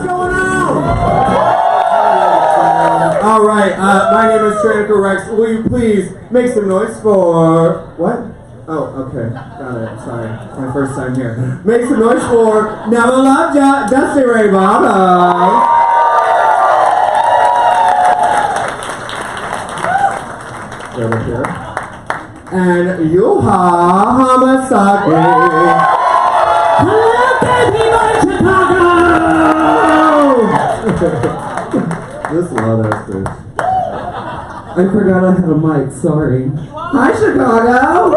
What's going on? All right, my name is Tranica Rex. Will you please make some noise for... What? Oh, okay. Got it. Sorry. It's my first time here. Make some noise for Never Loved Ya, Dusty Ray Bottom. Over here. And Yuhua Hamasaki. Hello, Chicago! This loud ass bitch. I forgot I had a mic, sorry. Hi, Chicago!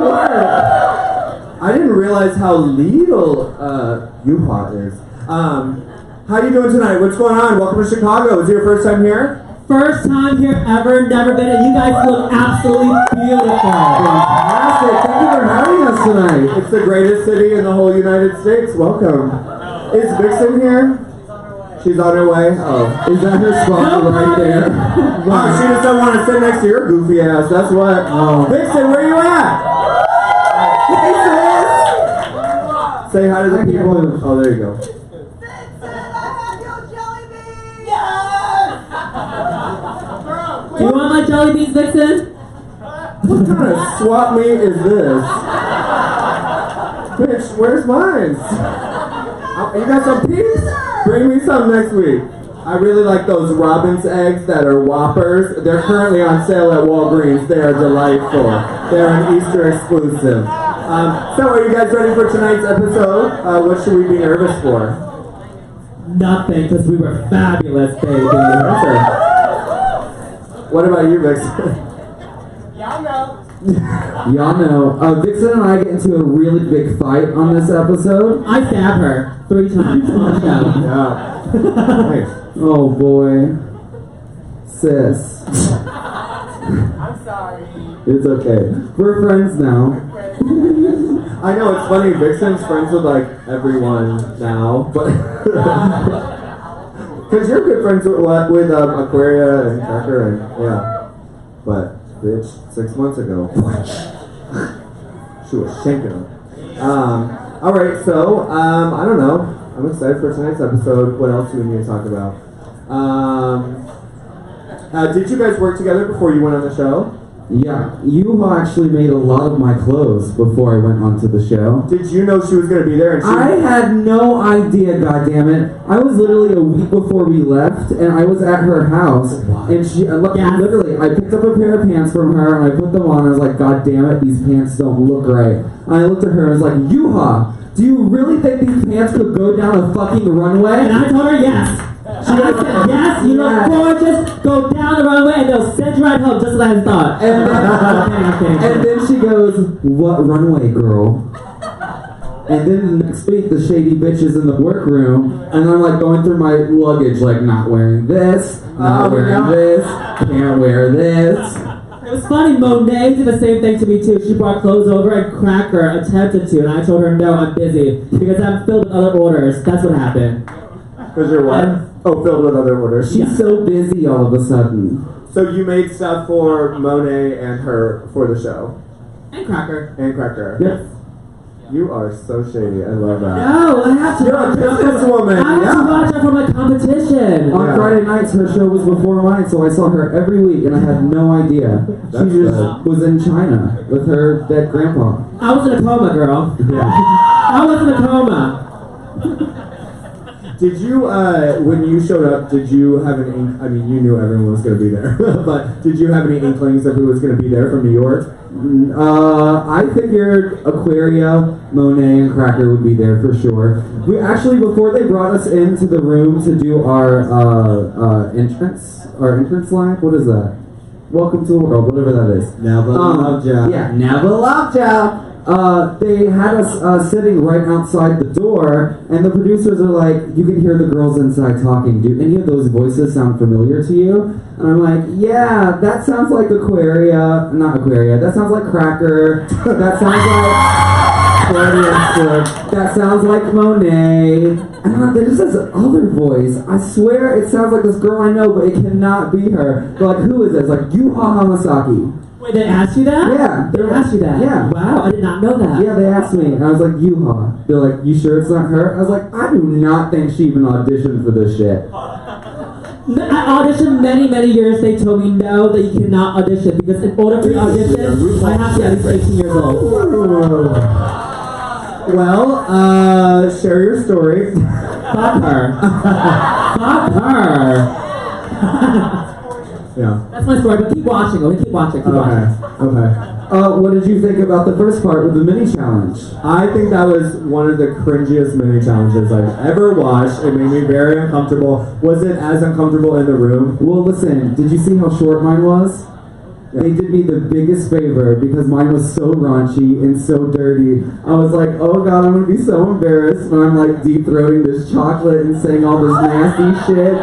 What? I didn't realize how legal Yuhua is. How you doing tonight? What's going on? Welcome to Chicago. Is it your first time here? First time here ever, never been, and you guys look absolutely beautiful. Fantastic, thank you for having us tonight. It's the greatest city in the whole United States. Welcome. Is Vixen here? She's on her way. Oh, is that her spot right there? Oh, she just doesn't want to sit next to your goofy ass. That's what. Oh. Vixen, where you at? Hey, sis. Say hi to the people. Oh, there you go. Do you want my jelly beans, Vixen? What kind of swap meet is this? Bitch, where's mine? You got some peas? Bring me some next week. I really like those Robin's eggs that are Whoppers. They're currently on sale at Walgreens. They are delightful. They're an Easter exclusive. So are you guys ready for tonight's episode? What should we be nervous for? Nothing, because we were fabulous, baby. What about you, Vixen? Y'all know. Vixen and I get into a really big fight on this episode. I stab her 3 times on the show. Yeah. Nice. Oh boy. Sis. I'm sorry. It's okay. We're friends now. I know, it's funny, Vixen's friends with like everyone now, but because you're good friends with Aquaria and Tracker and yeah, but bitch, 6 months ago, she was shaking them. All right, so I don't know. I'm excited for tonight's episode. What else do we need to talk about? Did you guys work together before you went on the show? Yeah, Yuhua actually made a lot of my clothes before I went onto the show. Did you know she was going to be there? And I had no idea, goddammit. I was literally a week before we left, and I was at her house, and she, literally, I picked up a pair of pants from her, and I put them on, and I was like, God damn it, these pants don't look right. And I looked at her, and I was like, Yuhua, do you really think these pants could go down a fucking runway? And I told her yes. She said, yes, you look gorgeous, go down the runway and they'll send you right home, just as I had thought. And then she goes, what runway, girl? And then the next week, the shady bitch is in the workroom, and I'm like going through my luggage, like not wearing this, not wearing this, can't wear this. It was funny, Monet did the same thing to me too. She brought clothes over and Cracker attempted to, and I told her, no, I'm busy, because I'm filled with other orders. That's what happened. Because you're what? Filled with other orders. She's so busy all of a sudden. So you made stuff for Monet and her for the show? And Cracker. And Cracker. Yes. You are so shady. I love that. No, I have to You're a businesswoman. I have to watch out for my competition. On Friday nights, her show was before mine, so I saw her every week, and I had no idea. She just was in China with her dead grandpa. I was in a coma, girl. Yeah. I was in a coma. Did you, when you showed up, did you have an I mean, you knew everyone was going to be there, but did you have any inklings of who was going to be there from New York? I figured Aquaria, Monet, and Cracker would be there for sure. We actually, before they brought us into the room to do our entrance line, what is that? Welcome to the world, whatever that is. Never loved ya. Yeah, never loved ya. They had us sitting right outside the door, and the producers are like, you can hear the girls inside talking. Do any of those voices sound familiar to you? And I'm like, yeah, that sounds like not Aquaria, that sounds like Cracker, that sounds like that sounds like Monet. And then it says other voice. I swear it sounds like this girl I know, but it cannot be her. They're like, who is this? Like, Yuhua Hamasaki. Wait, they asked you that? Yeah. They asked you that? Yeah. Wow, I did not know that. Yeah, they asked me, and I was like, Yuhua. They're like, you sure it's not her? I was like, I do not think she even auditioned for this shit. I auditioned many years. They told me no, that you cannot audition because in order for you to audition, I have to be at least 18 years old. Well, share your story. Fuck her. Fuck her. Yeah. That's my story, but keep watching. Okay, keep watching. Keep watching. Okay. What did you think about the first part with the mini challenge? I think that was one of the cringiest mini challenges I've ever watched. It made me very uncomfortable. Was it as uncomfortable in the room? Well, listen, did you see how short mine was? Yeah. They did me the biggest favor because mine was so raunchy and so dirty. I was like, oh god, I'm gonna be so embarrassed when I'm like deep throating this chocolate and saying all this nasty shit.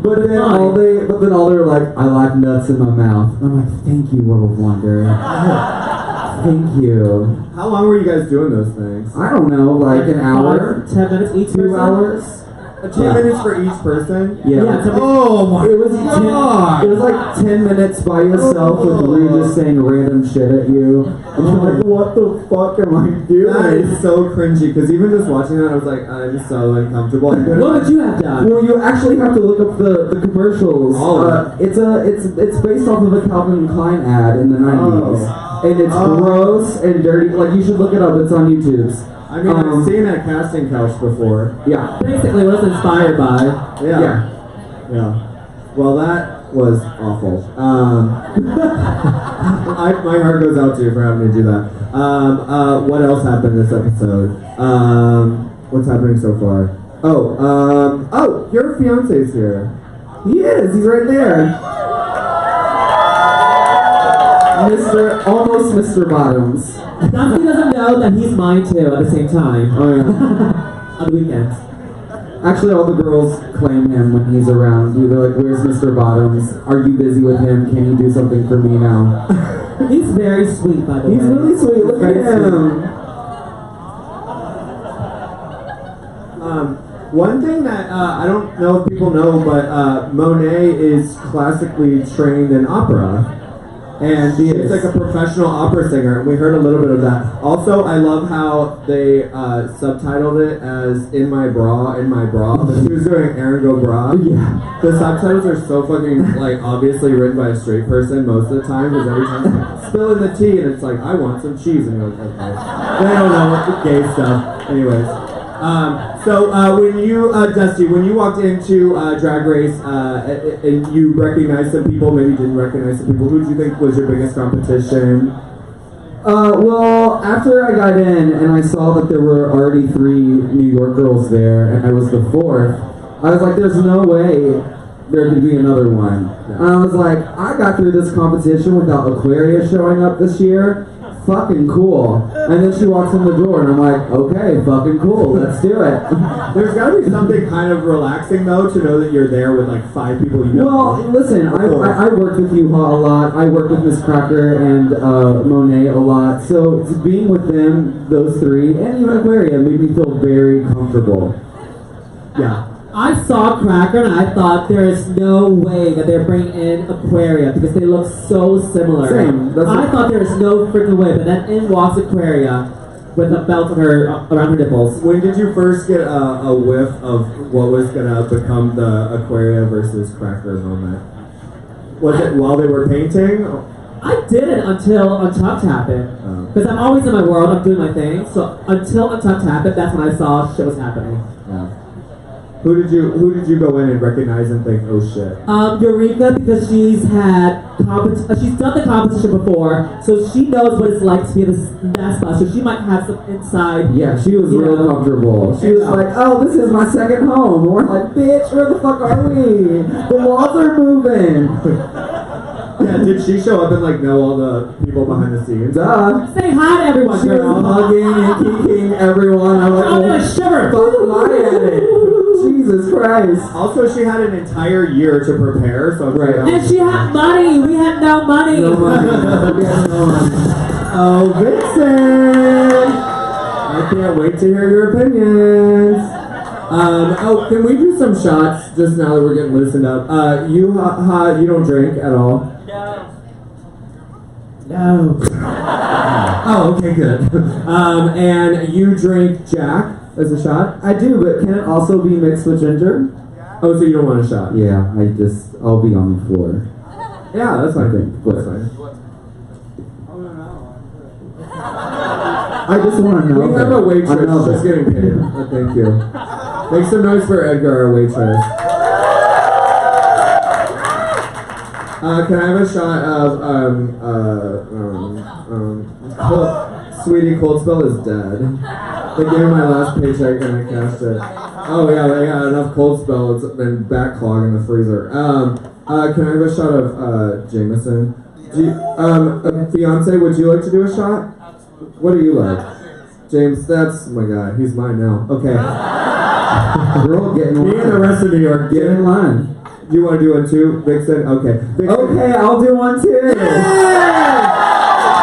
But then all they were like, I like nuts in my mouth. I'm like, thank you, World of Wonder. Thank you. How long were you guys doing those things? I don't know, like an hour, 10 minutes each. 2 hours. 10 minutes for each person? Yeah. Oh my It was 10, god! it was like 10 minutes by yourself with Rue just saying random shit at you. And you're like, what the fuck am I doing? That is so cringy, because even just watching that, I was like, I'm so uncomfortable. What would you have done? Well, you actually have to look up the commercials. It's based off of a Calvin Klein ad in the 90s. And it's gross and dirty. Like, you should look it up. It's on YouTube. I mean, I've seen that casting couch before. Yeah. Basically, what it's inspired by. Yeah. Well, that was awful. My heart goes out to you for having to do that. What else happened this episode? What's happening so far? Oh, your fiance's here. He is. He's right there. Almost Mr. Bottoms. Dusty doesn't know that he's mine too at the same time. Oh yeah. On the weekends. Actually, all the girls claim him when he's around. They're like, where's Mr. Bottoms? Are you busy with him? Can you do something for me now? He's very sweet, by the way. He's really sweet. Look at him. One thing that I don't know if people know, but Monet is classically trained in opera. And she's like a professional opera singer, and we heard a little bit of that. Also, I love how they subtitled it as "In My Bra, In My Bra," but she was doing "Ergo Bra." Yeah. The subtitles are so fucking, like, obviously written by a straight person most of the time, because every time it's like, spilling the tea, and it's like, I want some cheese, and you're like, okay. They don't know what the gay stuff. Anyways. When you, Dusty, when you walked into Drag Race and you recognized some people, maybe didn't recognize some people, who do you think was your biggest competition? Well, after I got in and I saw that there were already 3 New York girls there, and I was the 4th, I was like, there's no way there could be another one. And I was like, I got through this competition without Aquaria showing up this year. Fucking cool. And then she walks in the door and I'm like, okay, fucking cool, let's do it. There's gotta be something kind of relaxing though to know that you're there with like 5 people you know. Well, listen, I worked with Yuhua a lot. I worked with Miss Cracker and Monet a lot. So being with them, those 3, and even Aquaria made me feel very comfortable. Yeah. I saw Cracker and I thought there is no way that they're bringing in Aquaria because they look so similar. Same. I thought there was no freaking way, but then in walks Aquaria with a belt around her nipples. When did you first get a whiff of what was gonna become the Aquaria versus Cracker moment? Was it while they were painting? I didn't until On Top happened. Because I'm always in my world, I'm doing my thing. So until On Top happened, that's when I saw shit was happening. Yeah. Who did you go in and recognize and think, oh shit? Eureka, because she's done the competition before, so she knows what it's like to be in that spot. So she might have some inside. Yeah, she was real comfortable. She was like, "Oh, this is my second home." And we're like, "Bitch, where the fuck are we? The walls are moving." Yeah, did she show up and like know all the people behind the scenes? Duh. Say hi to everyone, She girl. was hugging and kicking everyone. I'm like, I'm gonna shiver. fuck am I at it? Jesus Christ. Also, she had an entire year to prepare, so Right. And she had money. We had no money. No money. We had no money. Oh, Vixen! I can't wait to hear your opinions. Can we do some shots just now that we're getting loosened up? You don't drink at all? No. No. Oh, okay, good. And you drink Jack as a shot? I do, but can it also be mixed with ginger? Oh, so you don't want a shot? Yeah, I'll be on the floor. Yeah, that's fine. That's fine. I just want to know. We have a waitress. Another. She's getting paid. Thank you. Make some noise for Edgar, our waitress. Can I have a shot of Sweetie Cold Spell is dead. They gave me my last paycheck and I cashed it. Oh yeah, they got enough Cold Spell. It's been backclogging the freezer. Can I have a shot of Jameson? Fiance, would you like to do a shot? What do you like? James, oh my god, he's mine now. Okay. Girl, get in line. Me and the rest of New York, Get in line. You want to do one too, Vixen? Okay. Vixen. Okay, I'll do one too.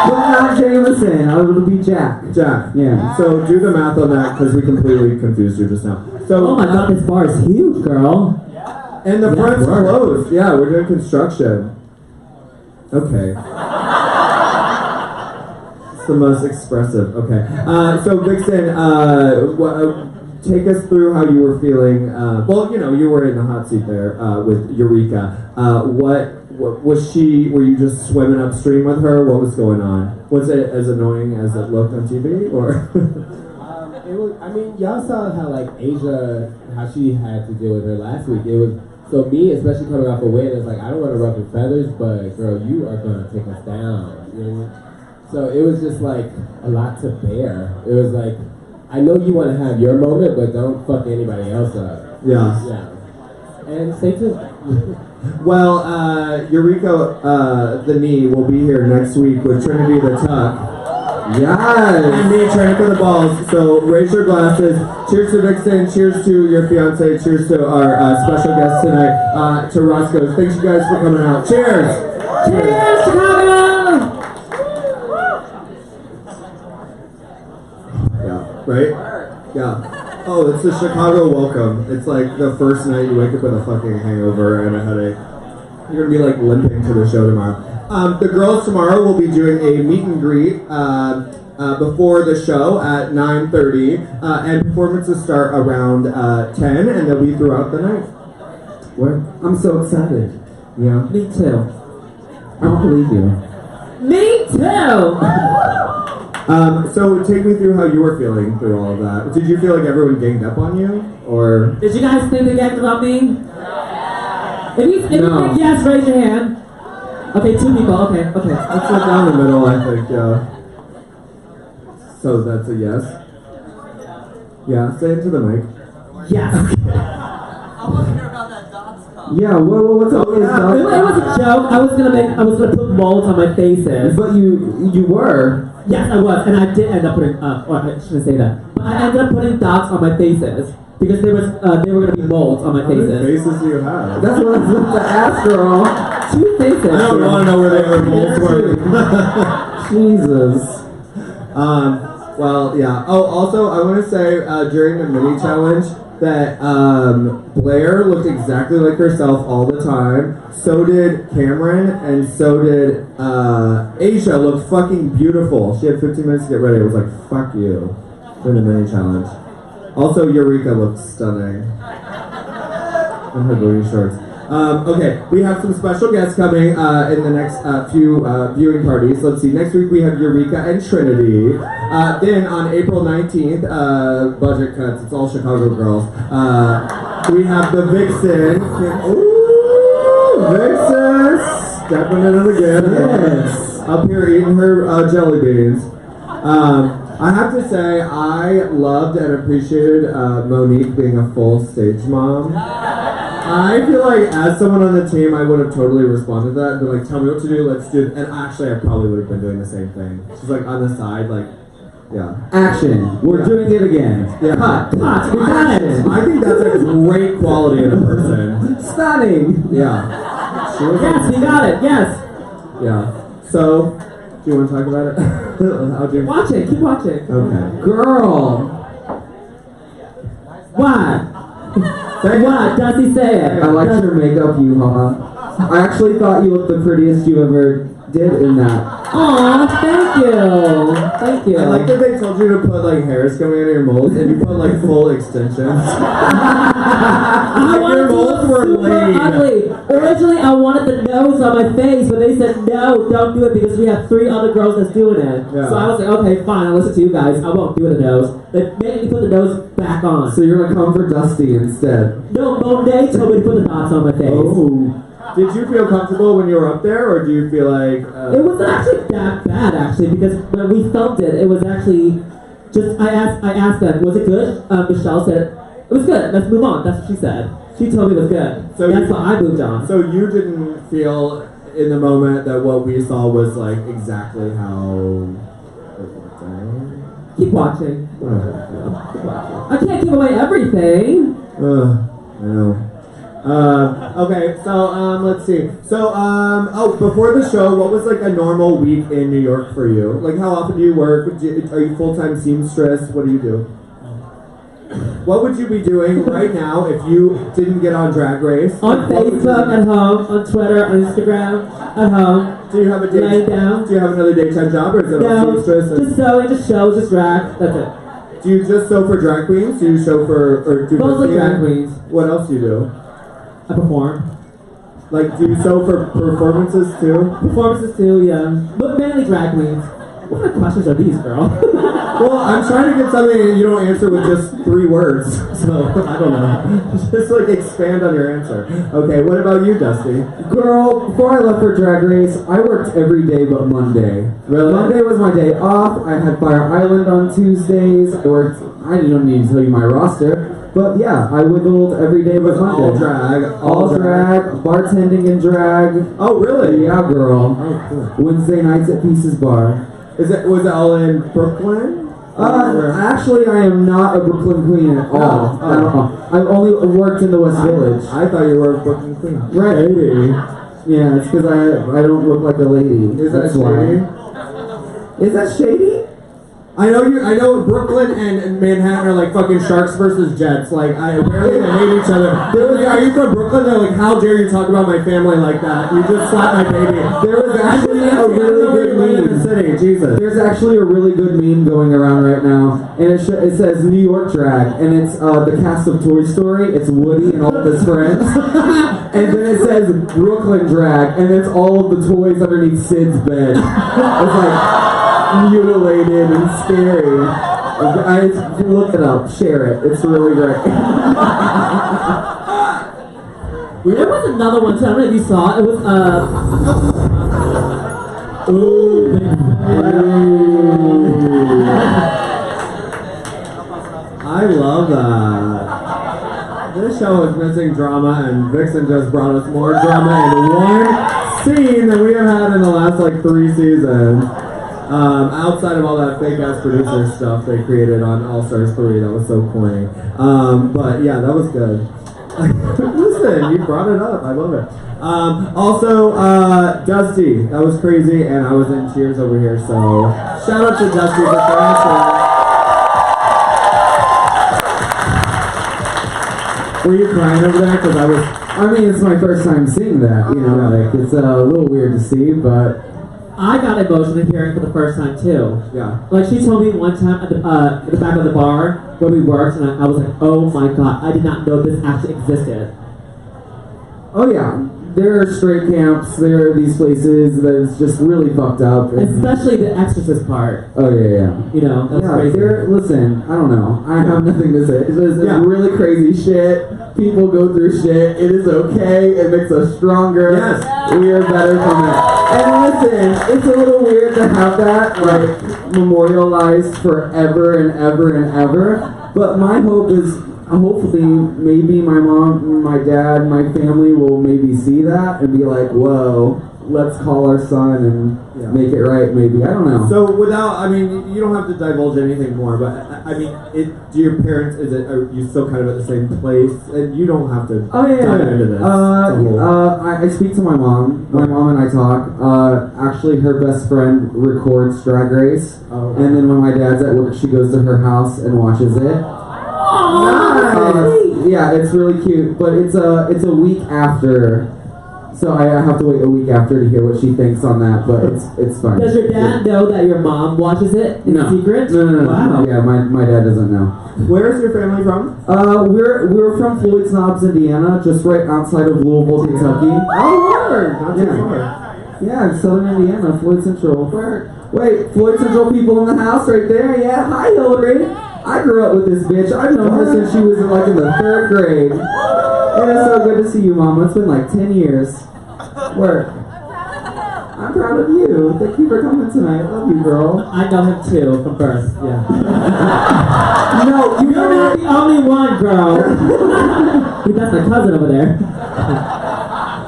But not Jameson. It'll be Jack. Jack. Yeah. So do the math on that because we completely confused you just now. So Oh my god, this bar is huge, girl. and the Yeah, front's work. closed. Yeah, we're doing construction. Okay. It's the most expressive. Okay. So Vixen, take us through how you were feeling. Well, you know, you were in the hot seat there with Eureka. What was she? Were you just swimming upstream with her? What was going on? Was it as annoying as it looked on TV, or? It was. I mean, y'all saw how like Asia, how she had to deal with her last week. It was so me, especially coming off a win. It's like I don't want to ruffle feathers, but girl, you are gonna take us down. You know what I mean? So it was just like a lot to bear. It was like, I know you want to have your moment, but don't fuck anybody else up. Yeah. Yeah. And stay tuned. Well, Eureka, the knee, will be here next week with Trinity the Tuck. Yes. And me, Tranica the Balls. So raise your glasses. Cheers to Vixen. Cheers to your fiance. Cheers to our special guest tonight, to Roscoe. Thanks you guys for coming out. Cheers. Cheers, Chicago! Yeah. Right? Yeah. Oh, it's the Chicago welcome. It's like the first night you wake up with a fucking hangover and a headache. You're gonna be like limping to the show tomorrow. The girls tomorrow will be doing a meet and greet before the show at 9:30, and performances start around 10, and they'll be throughout the night. What? I'm so excited. Yeah. Me too. I don't believe you. Me too! So take me through how you were feeling through all of that. Did you feel like everyone ganged up on you, or? Did you guys think they acted on me? If you think yes, raise your hand. Okay, 2 people. Okay. Let's look down the middle, I think, yeah. So that's a yes? Yeah, say it to the mic. Yes. I want to hear about that dots call. Yeah. What's up with It was a joke. I was gonna put molds on my faces. But you were. Yes, I was, and I did end up putting. Or I shouldn't say that. But I ended up putting dots on my faces because they were gonna be molds on my How many faces. faces do you have? That's what I was about to ask, girl. 2 faces. I don't want to know where they were both were. Jesus. Well, yeah. Oh, also, I want to say during the mini challenge that Blair looked exactly like herself all the time. So did Cameron, and so did Asia. Looked fucking beautiful. She had 15 minutes to get ready. I was like, fuck you, during the mini challenge. Also, Eureka looked stunning in her booty shorts. Okay, we have some special guests coming in the next few viewing parties. Let's see, next week we have Eureka and Trinity. Then on April 19th, budget cuts, it's all Chicago girls. We have the Vixen. Ooh, Vixen! Stepping in it again. Yes. Up here eating her jelly beans. I have to say, I loved and appreciated Monique being a full stage mom. I feel like as someone on the team, I would have totally responded to that and been like, tell me what to do, let's do it. And actually, I probably would have been doing the same thing. She's like on the side, like, yeah. Action. We're doing it again. Yeah. Cut. We got it. I think that's a great quality in a person. Stunning. Yeah. She was Yes, we got it. Yes. Yeah. So, do you want to talk about it? How'd you... Watch it. Keep watching. Okay. Girl. What? What does he say it? I liked your makeup, Yuhua. I actually thought you looked the prettiest you ever did did in that. Aw, thank you. Thank you. I like that they told you to put like hairs coming out of your moles and you put like full extensions. I wanted Your to moles look were super lean. ugly. Originally, I wanted the nose on my face, but they said, no, don't do it because we have 3 other girls that's doing it. Yeah. So I was like, okay, fine, I'll listen to you guys. I won't do the nose. They made me put the nose back on. So you're gonna come for Dusty instead. No, Monet told me to put the dots on my face. Oh. Did you feel comfortable when you were up there, or do you feel like? It wasn't actually that bad, actually, because when we filmed it, it was actually just, I asked them, was it good? Michelle said, it was good, let's move on. That's what she said. She told me it was good. So That's you- why I moved on. So you didn't feel in the moment that what we saw was like exactly how. Keep watching. I can't give away everything. I know. Okay, so let's see. So before the show, what was like a normal week in New York for you? Like, how often do you work? Are you full-time seamstress? What do you do? What would you be doing right now if you didn't get on Drag Race? On What would you Facebook, do? at home, on Twitter, on Instagram, at home. Do you have a Laying day? down. Do you have another daytime job, or is it all No, seamstress? just sewing, just shows, just drag. That's it. Do you just sew for drag queens? Do you sew for or do Mostly for drag theater? queens. What else do you do? I perform. Like, do you sew for performances too? Performances too, yeah. But mainly drag queens. What kind of questions are these, girl? Well, I'm trying to get something and you don't answer with just 3 words. So, I don't know. Just like expand on your answer. Okay, what about you, Dusty? Girl, before I left for Drag Race, I worked every day but Monday. Really? Monday was my day off. I had Fire Island on Tuesdays. I don't need to tell you my roster. But yeah, I wiggled every day but Monday. All drag. All drag, bartending in drag. Oh, really? Yeah, girl. Oh, cool. Wednesday nights at Pieces Bar. Was it all in Brooklyn? Actually, I am not a Brooklyn queen at all. Oh. At all. I've only worked in the West Village. I thought you were a Brooklyn queen. Right. Yeah, it's because I don't look like a lady. Is that That's why. shady? Is that shady? I know Brooklyn and Manhattan are like fucking sharks versus jets. Like, apparently they hate each other. They're like, are you from Brooklyn? They're like, how dare you talk about my family like that? You just slapped my baby. There was actually a really good in the meme. city. Jesus. There's actually a really good meme going around right now, and it says New York drag, and it's the cast of Toy Story. It's Woody and all of his friends, and then it says Brooklyn drag, and it's all of the toys underneath Sid's bed. It's like mutilated and scary. Look it up, share it. It's really great. There was another one too. I don't know if you saw it. It was I love that. This show is missing drama, and Vixen just brought us more drama in one scene than we have had in the last like 3 seasons. Outside of all that fake ass producer stuff they created on All Stars 3, that was so corny. But yeah, that was good. Listen, you brought it up. I love it. Also, Dusty, that was crazy, and I was in tears over here. So shout out to Dusty for crashing. Were you crying over there? Because I mean, it's my first time seeing that, you know, like, it's a little weird to see, but... I got emotional hearing for the first time too. Yeah. Like she told me one time at the back of the bar where we worked, and I was like, oh my god, I did not know this actually existed. Oh yeah, there are straight camps, there are these places that is just really fucked up. Especially the exorcist part. Oh yeah. You know, that's Yeah, crazy. listen, I don't know. I have nothing to say. It's really crazy shit. People go through shit. It is okay. It makes us stronger. Yes. We are better from it. And listen, it's a little weird to have that, like, memorialized forever and ever and ever. But my hope is, hopefully, maybe my mom, my dad, my family will maybe see that and be like, whoa, let's call our son and make it right, maybe. I don't know. So I mean, you don't have to divulge anything more, but I mean, do your parents, are you still kind of at the same place? And you don't have to dive into this. I speak to my mom. My mom and I talk. Actually, her best friend records Drag Race. Oh. And then when my dad's at work, she goes to her house and watches it. Nice. Yeah, it's really cute. But it's a week after So I have to wait a week after to hear what she thinks on that, but it's fine. Does your dad know that your mom watches it in secret? No. Wow. Yeah, my dad doesn't know. Where's your family from? We're from Floyd Knobs, Indiana, just right outside of Louisville, Kentucky. Oh, word. Not too far. Yeah, Southern Indiana, Floyd Central. Wait, Floyd Central people in the house right there. Yeah, hi Hillary. I grew up with this bitch. I've known her since she was in the 3rd grade. Yeah, so good to see you, Mama. It's been like 10 years. Work. I'm proud of you. Thank you for coming tonight. Love you, girl. I know him too from birth. Yeah. No, You're not the only one, girl. That's my cousin over there.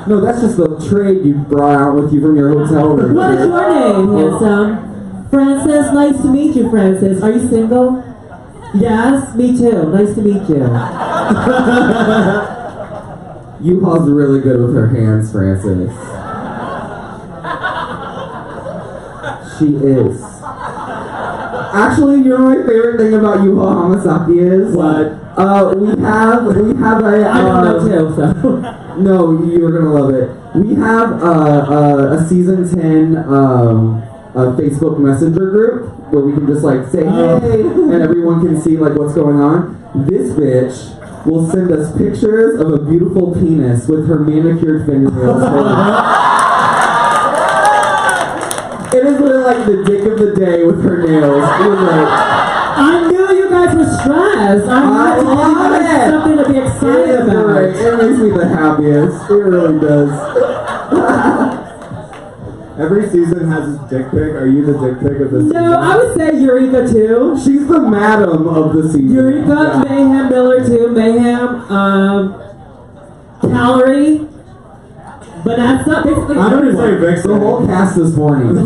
No, that's just the trade you brought out with you from your hotel room. What is your name, handsome? Francis. Nice to meet you, Francis. Are you single? Yes, me too. Nice to meet you. Yuha's really good with her hands, Francis. She is. Actually, you know what my favorite thing about Yuhua Hamasaki is? What? We have a. I don't know too, so. No, you're gonna love it. We have a season 10 Facebook Messenger group where we can just say hey, and everyone can see what's going on. This bitch will send us pictures of a beautiful penis with her manicured fingernails. It is literally the dick of the day with her nails. It was I knew you guys were stressed. I love it. Something to be excited about. Great. It makes me the happiest. It really does. Every season has a dick pic. Are you the dick pic of the season? No, I would say Eureka too. She's the madam of the season. Eureka, Mayhem Miller too. Mayhem, Calorie, Vanessa. Basically, I'm gonna everyone. say Vixen. The whole cast this morning. We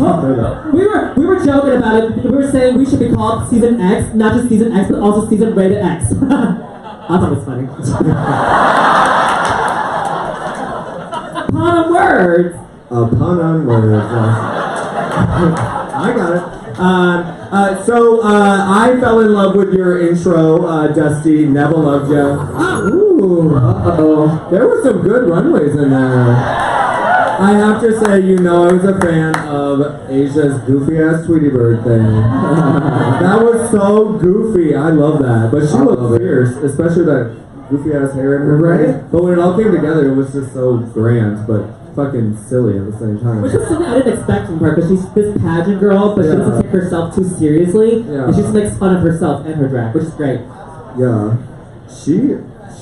were joking about it. We were saying we should be called Season X, not just Season X, but also Season Rated X. I thought it was funny. Pun on words. A pun on words. I got it. So I fell in love with your intro, Dusty. Never loved you. Ooh. Uh-oh. There were some good runways in there. I have to say, I was a fan of Asia's goofy-ass Tweety Bird thing. That was so goofy. I love that. But she looked fierce, especially that goofy-ass hair in her face. But when it all came together, it was just so grand, but fucking silly at the same time. Which is something I didn't expect from her, because she's this pageant girl, but she doesn't take herself too seriously. Yeah. And she just makes fun of herself and her drag, which is great. Yeah. She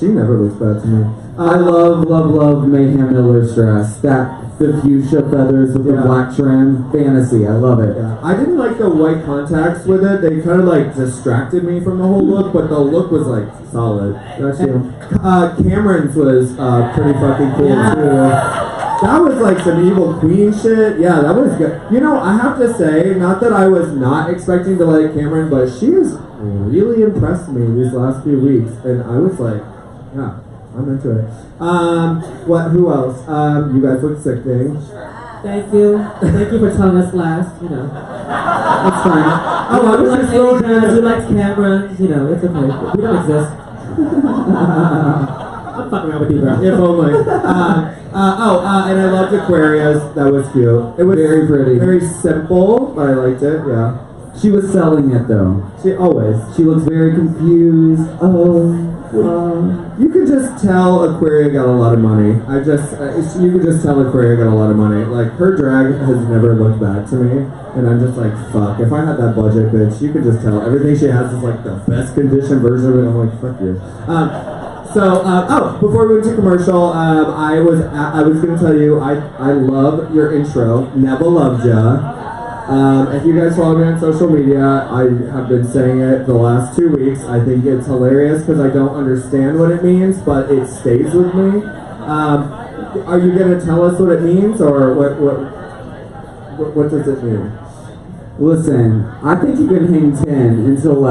never looks bad to me. I love Mayhem Miller's dress. The fuchsia feathers with the black trim. Fantasy. I love it. Yeah. I didn't like the white contacts with it. They kind of distracted me from the whole look, but the look was solid. That's you. Cameron's was pretty fucking cool too. That was some evil queen shit. Yeah, that was good. I have to say, not that I was not expecting to like Cameron, but she has really impressed me these last few weeks, and I was yeah, I'm into it. Who else? You guys look sickening. Thank you. Thank you for telling us last, That's fine. I was we like just throwing Asians, we like Camerons, it's okay. We don't exist. I'm fucking around with you, bro. If only. And I loved Aquarius. That was cute. It was very pretty. Very simple, but I liked it, yeah. She was selling it though. She always. She looks very confused. You could just tell Aquaria got a lot of money. You could just tell Aquaria got a lot of money. Her drag has never looked bad to me, and I'm just fuck. If I had that budget, bitch, you could just tell everything she has is the best conditioned version of it. I'm fuck you. Before we went to commercial, I was gonna tell you I love your intro. Never loved ya. If you guys follow me on social media, I have been saying it the last 2 weeks. I think it's hilarious because I don't understand what it means, but it stays with me. Are you gonna tell us what it means, or what does it mean? Listen, I think you can hang 10 until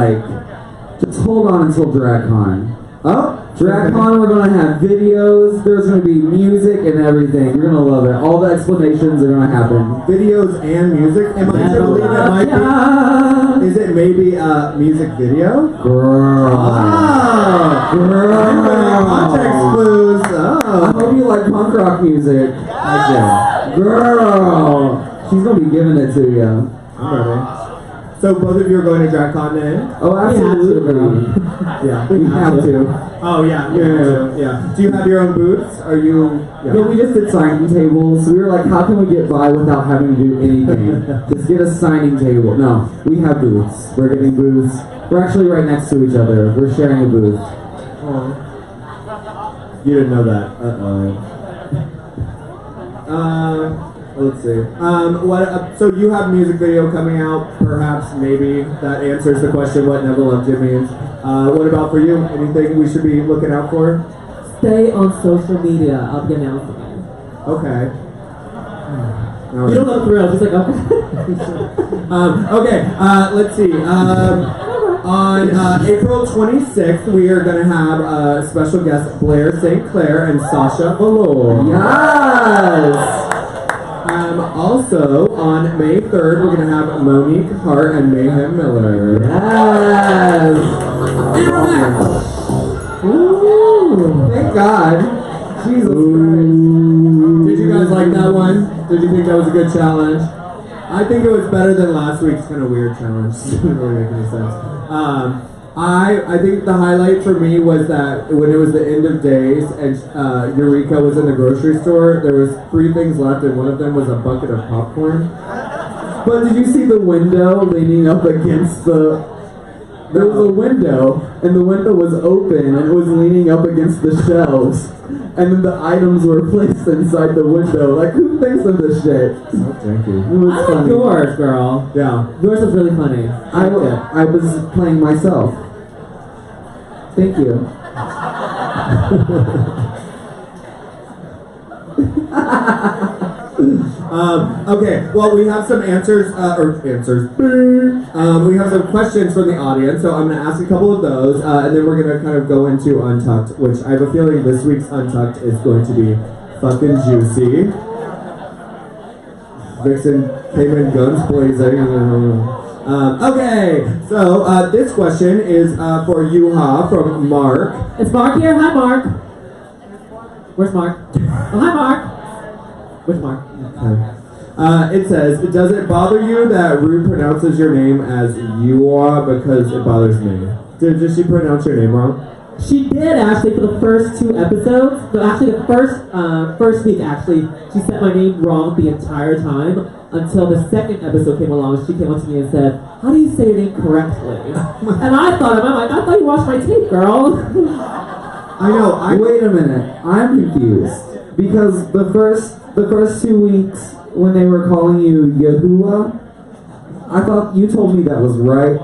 just hold on until DragCon. Oh, DragCon, we're gonna have videos, there's gonna be music and everything. You're gonna love it. All the explanations are gonna happen. Videos and music? Am I to believe it might be? Is it maybe a music video? Girl. Oh, girl. Context clues. Oh. I hope you like punk rock music. Imagine. Girl, she's gonna be giving it to you. I'm ready. So both of you are going to DragCon then? Oh, absolutely. Yeah, We have to. Oh yeah, yeah. Do you have your own booths? Are you? Yeah. No, we just did signing tables. We were like, how can we get by without having to do anything? Just get a signing table. No, we have booths. We're getting booths. We're actually right next to each other. We're sharing a booth. Oh. You didn't know that. Let's see. So you have a music video coming out, perhaps, maybe, that answers the question what Never Loved You means. What about for you? Anything we should be looking out for? Stay on social media. I'll be announcing it. Okay. All You don't know the thrill. Just like, okay. Okay, let's see. On April 26th, we are going to have special guests Blair St. Clair and Sasha Velour. Yes! Also, on May 3rd, we're going to have Monique Hart and Mayhem Miller. Yes! Ooh, thank God. Jesus Christ. Did you guys like that one? Did you think that was a good challenge? I think it was better than last week's kind of weird challenge. Didn't really make any sense. I think the highlight for me was that when it was the end of days and Eureka was in the grocery store, there was 3 things left and one of them was a bucket of popcorn. But did you see the window leaning up against the... There was a window, and the window was open, and it was leaning up against the shelves. And then the items were placed inside the window. Like, who thinks of this shit? Oh, thank you. It was I like funny. yours, girl. Yeah. Yours was really funny. I was playing myself. Thank you. Okay, well, we have some answers. We have some questions from the audience, so I'm going to ask a couple of those, and then we're going to kind of go into Untucked, which I have a feeling this week's Untucked is going to be fucking juicy. Vixen came in guns blazing. Okay, so this question is for Yuha from Mark. It's Mark here. Hi, Mark. Where's Mark? Oh, hi, Mark. Where's Mark? It says, does it bother you that Ru pronounces your name as Yuha because it bothers me? Did she pronounce your name wrong? She did actually for the first 2 episodes. But actually, the first week actually, she said my name wrong the entire time until the second episode came along. She came up to me and said, "How do you say your name correctly?" And I thought I thought you watched my tape, girl. I know. Wait a minute. I'm confused. Because the first 2 weeks when they were calling you Yuhua, I thought you told me that was right,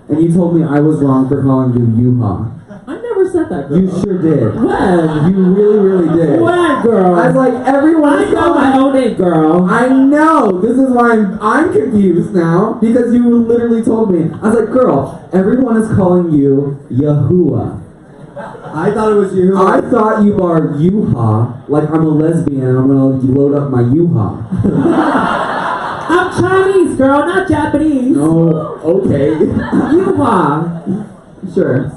and you told me I was wrong for calling you Yuha. I never said that, girl. You sure did. When? You really, really did. When, girl? I was like, everyone. I know my own name, girl. I know. This is why I'm confused now, because you literally told me. I was like, girl, everyone is calling you Yuhua. I thought it was you. I thought you are Yuha, like I'm a lesbian and I'm gonna load up my Yuha. I'm Chinese, girl, not Japanese. Oh, okay. Yuhua. Sure.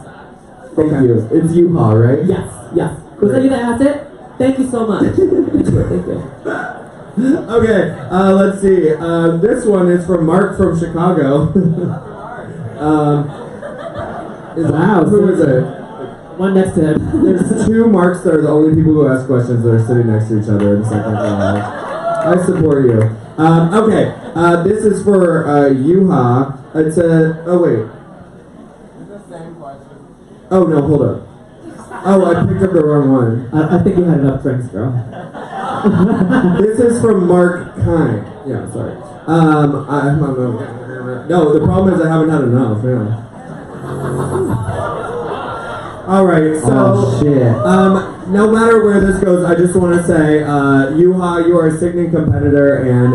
Thank you. It's Yuha, right? Yes. Was that you that asked it? Thank you so much. Thank you. Okay, let's see. This one is from Mark from Chicago. Wow. Who is it? One next to him. There's 2 Marks that are the only people who ask questions that are sitting next to each other. It's like, I support you. Okay, this is for Yuha. It's a. Oh wait. It's the same question. Oh no, hold up. Oh, I picked up the wrong one. I think you had enough drinks, girl. This is from Mark Kine. Yeah, sorry. No, the problem is I haven't had enough. Yeah. All right, so Oh shit. no matter where this goes, I just want to say, Yuha, you are a sickening competitor, and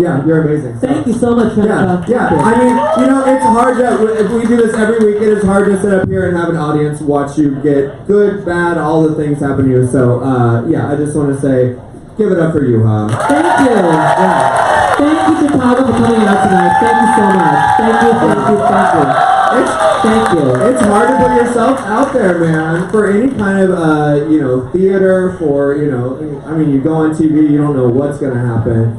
yeah, you're amazing. Thank you so much, Yeah. I mean, you know, it's hard to, if we do this every week, it is hard to sit up here and have an audience watch you get good, bad, all the things happen to you. So, yeah, I just want to say, give it up for Yuha. Thank you. Yeah. Thank you, Chicago, for coming out tonight. Thank you so much. Thank you. Thank you. It's hard to put yourself out there, man, for any kind of, theater, for, I mean, you go on TV, you don't know what's going to happen.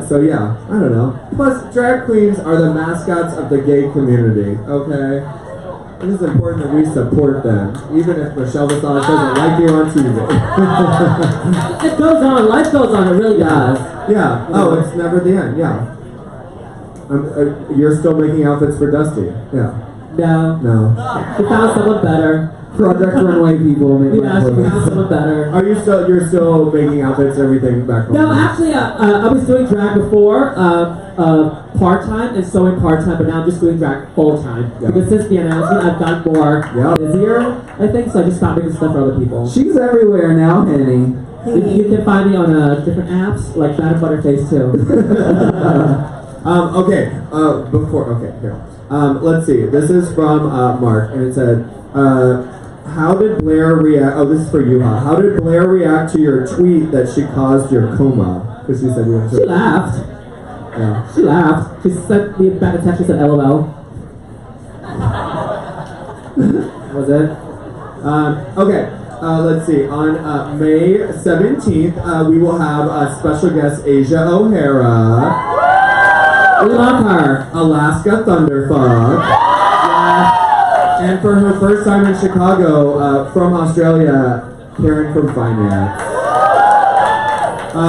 So yeah, I don't know. Plus, drag queens are the mascots of the gay community, okay? It is important that we support them, even if Michelle Visage doesn't like you on TV. It goes on. Life goes on. It really does. Yeah. Oh, it's never the end. Yeah. You're still making outfits for Dusty. Yeah. No. No. She found someone better. Project Runway people make Yeah, she found someone better. Are you still? You're still making outfits, everything back home? No, actually, I was doing drag before, part-time and sewing part-time, but now I'm just doing drag full-time. Yeah. Because since the announcement, I've gotten more busier, I think, so I just stopped making stuff for other people. She's everywhere now, Henny. You can find me on different apps, like Fat and Butterface, too. Here. Let's see. This is from Mark, and it said, how did Blair react? Oh, this is for Yuha. How did Blair react to your tweet that she caused your coma? Because she said you were. She laughed. Yeah. She laughed. She sent me back a text. She said, "LOL." Was it? Okay. Let's see. On May 17th, we will have special guest Asia O'Hara. We love her. Alaska Thunderfuck. And for her first time in Chicago, from Australia, Karen from Finance.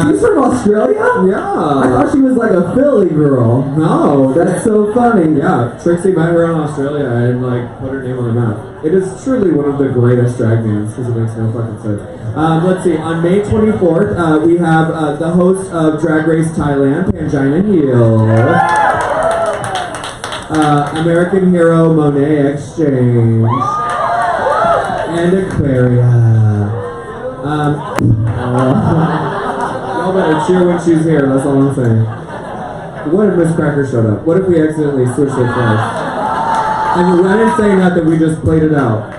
She's from Australia? Yeah. I thought she was like a Philly girl. No, That's so funny. yeah. Trixie met her in Australia and put her name on the map. It is truly one of the greatest drag names because it makes no fucking sense. Let's see. On May 24th, we have the host of Drag Race Thailand, Pangina Hill. American Hero Monet Exchange and Aquaria. Y'all better cheer when she's here, that's all I'm saying. What if Miss Cracker showed up? What if we accidentally switched it first? And I didn't say nothing, we just played it out.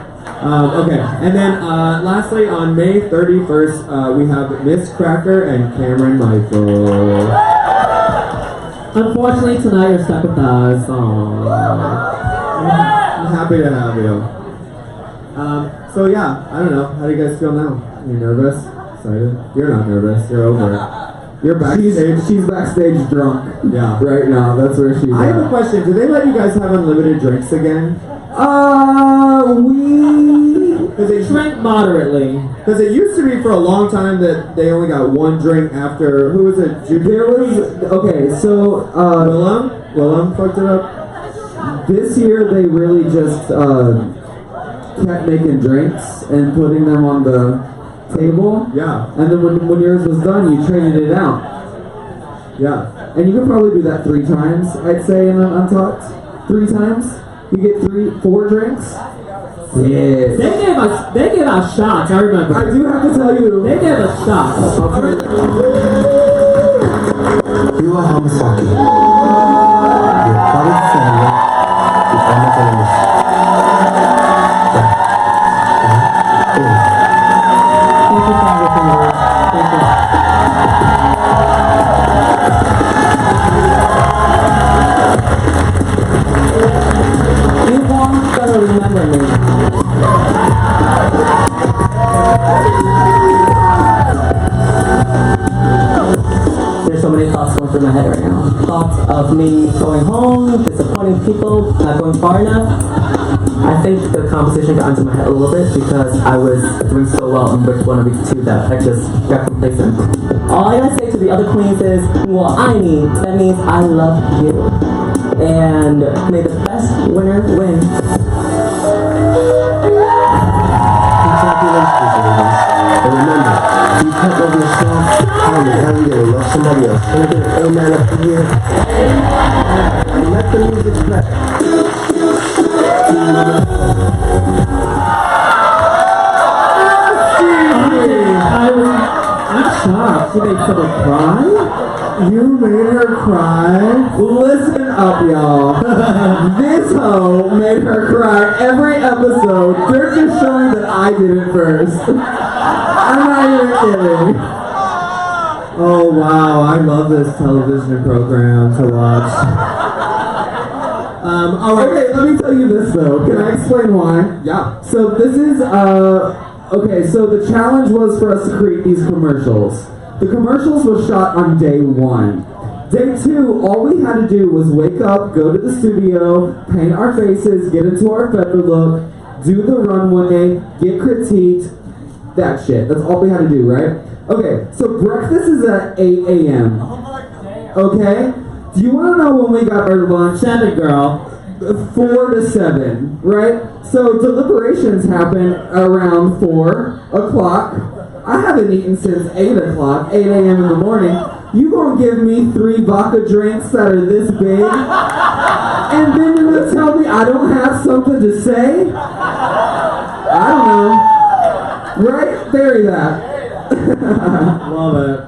Okay, and then lastly on May 31st, we have Miss Cracker and Cameron Michael. Unfortunately, tonight you're stuck with us. Aww. I'm happy to have you. So yeah, I don't know. How do you guys feel now? You nervous? Excited? You're not nervous. You're over it. You're backstage. She's backstage drunk. Yeah. Right now. That's where she's I have a at. question. Do they let you guys have unlimited drinks again? We Drink moderately. Because it used to be for a long time that they only got one drink after. Who was it? there was okay. So Willem fucked it up. this year they really just kept making drinks and putting them on the table. Yeah. And then when yours was done, you traded it out. Yeah. And you could probably do that 3 times, I'd say, in an Untalked. 3 times. You get 4 drinks. Yeah. They gave out shots, I remember. I do have to tell you. They gave us shots. Yuhua Hamasaki. Your father's family is on the family. Thank you, Father, for your words. Thank you. You won't gonna remember me. There's so many thoughts going through my head right now. Thoughts of me going home, disappointing people, not going far enough. I think the competition got into my head a little bit because I was doing so well in which one of these 2 that I just got complacent. All I gotta say to the other queens is, well, that means I love you. And may the best winner win. Congratulations, ladies. And remember, you can't love yourself, how the hell you gonna love somebody else? Can I get an amen up here? And let the music play. I'm shocked. She made someone cry? You made her cry? Listen up, y'all. This hoe made her cry every episode. They're just showing that I did it first. I'm not even kidding. Oh wow, I love this television program to watch. All right. Okay, let me tell you this though. Can I explain why? Yeah. So this is okay, so the challenge was for us to create these commercials. The commercials was shot on day 1. Day 2, all we had to do was wake up, go to the studio, paint our faces, get into our feather look, do the runway, get critiqued, that shit. That's all we had to do, right? Okay, so breakfast is at 8 a.m. Okay? Do you want to know when we got our lunch? 7, girl. 4 to 7, right? So deliberations happen around 4 o'clock. I haven't eaten since 8 o'clock, 8 a.m. in the morning. You gonna give me 3 vodka drinks that are this big? And then you're gonna tell me I don't have something to say? I don't know. Right? Bury that. Love it.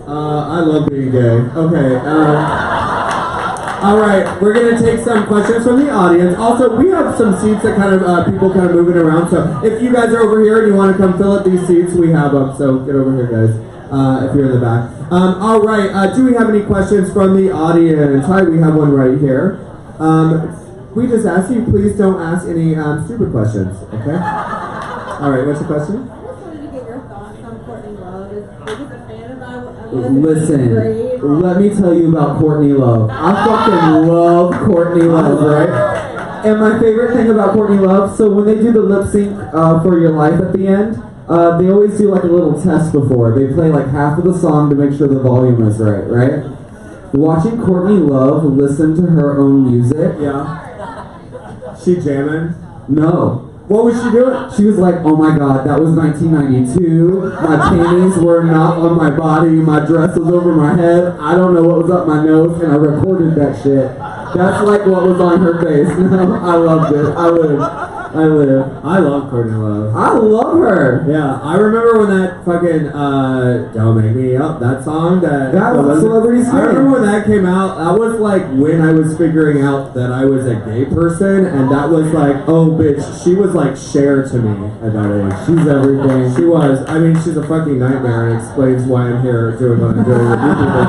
I love being gay. Okay. All right, we're gonna take some questions from the audience. Also, we have some seats that kind of people kind of moving around. So if you guys are over here and you want to come fill up these seats, we have them. So get over here, guys. If you're in the back. All right. Do we have any questions from the audience? Hi, we have one right here. We just ask you, please don't ask any stupid questions. Okay. All right. What's your question? I just wanted to get your thoughts on Courtney Love. Is a fan of I Listen, let me tell you about Courtney Love. I fucking love Courtney Love, right? And my favorite thing about Courtney Love, so when they do the lip sync for Your Life at the end, they always do like a little test before. They play like half of the song to make sure the volume is right? Watching Courtney Love listen to her own music. Yeah. She jamming? No. What was she doing? She was like, oh my god, that was 1992. My panties were not on my body. My dress was over my head. I don't know what was up my nose, and I recorded that shit. That's like what was on her face. No, I loved it. I live. I love Courtney Love. I love her. Yeah, I remember when that fucking Don't Make Me Up, that song that was Celebrity Skin. I remember when that came out. That was like when I was figuring out that I was a gay person, and that was like, oh bitch, she was like Cher to me at that age. She's everything. She was. I mean, she's a fucking nightmare, and explains why I'm here doing what I'm doing with you people.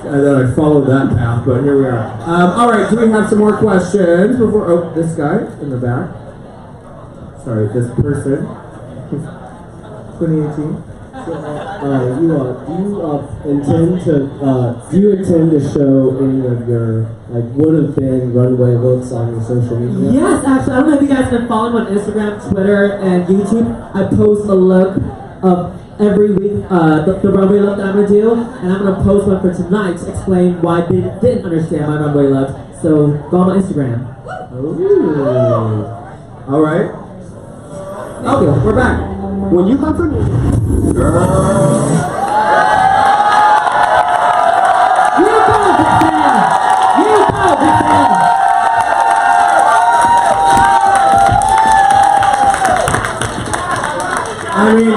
And then I followed that path, but here we are. All right, do we have some more questions before? Oh, this guy in the back. Sorry, this person. 2018. Do you intend to show any of your would have been runway looks on your social media? Yes, actually, I don't know if you guys have been following me on Instagram, Twitter, and YouTube. I post a look of every week, the runway look that I'm gonna do, and I'm gonna post one for tonight to explain why I didn't understand my runway look. So go on my Instagram. Ooh. All right. Okay, we're back. When you come from You go, Japan! You go, Japan! I mean,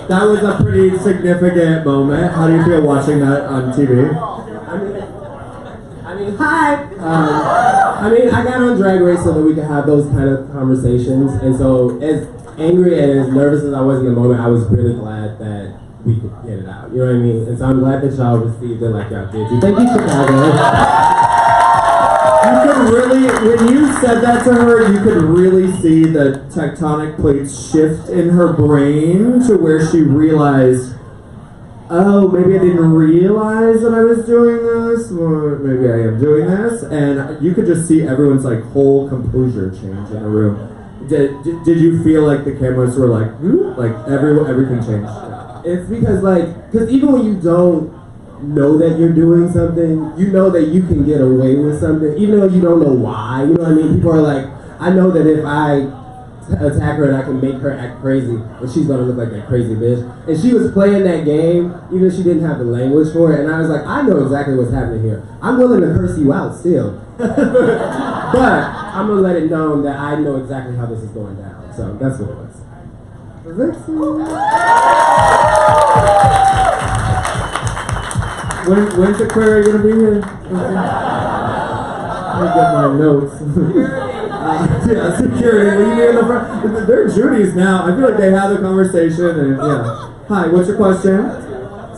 that was a pretty significant moment. How do you feel watching that on TV? I got on Drag Race so that we could have those kind of conversations, and so as angry and as nervous as I was in the moment, I was really glad that we could get it out. You know what I mean? And so I'm glad that y'all received it like y'all did. Thank you, Chicago. You could really, when you said that to her, you could really see the tectonic plates shift in her brain to where she realized, oh, maybe I didn't realize that I was doing this, or maybe I am doing this, and you could just see everyone's like whole composure change in the room. Did you feel like the cameras were like, like everything changed? It's because because even when you don't know that you're doing something, you know that you can get away with something, even though you don't know why. You know what I mean? People are like, I know that if I attack her and I can make her act crazy, or she's gonna look like that crazy bitch. And she was playing that game, even if she didn't have the language for it. And I was like, I know exactly what's happening here. I'm willing to curse you out still, but I'm gonna let it known that I know exactly how this is going down. So that's what it was. When's the query gonna be here? Let me get my notes. Yeah, security. Will you be in the front? They're Judy's now. I feel like they have the conversation, and yeah. Hi, what's your question?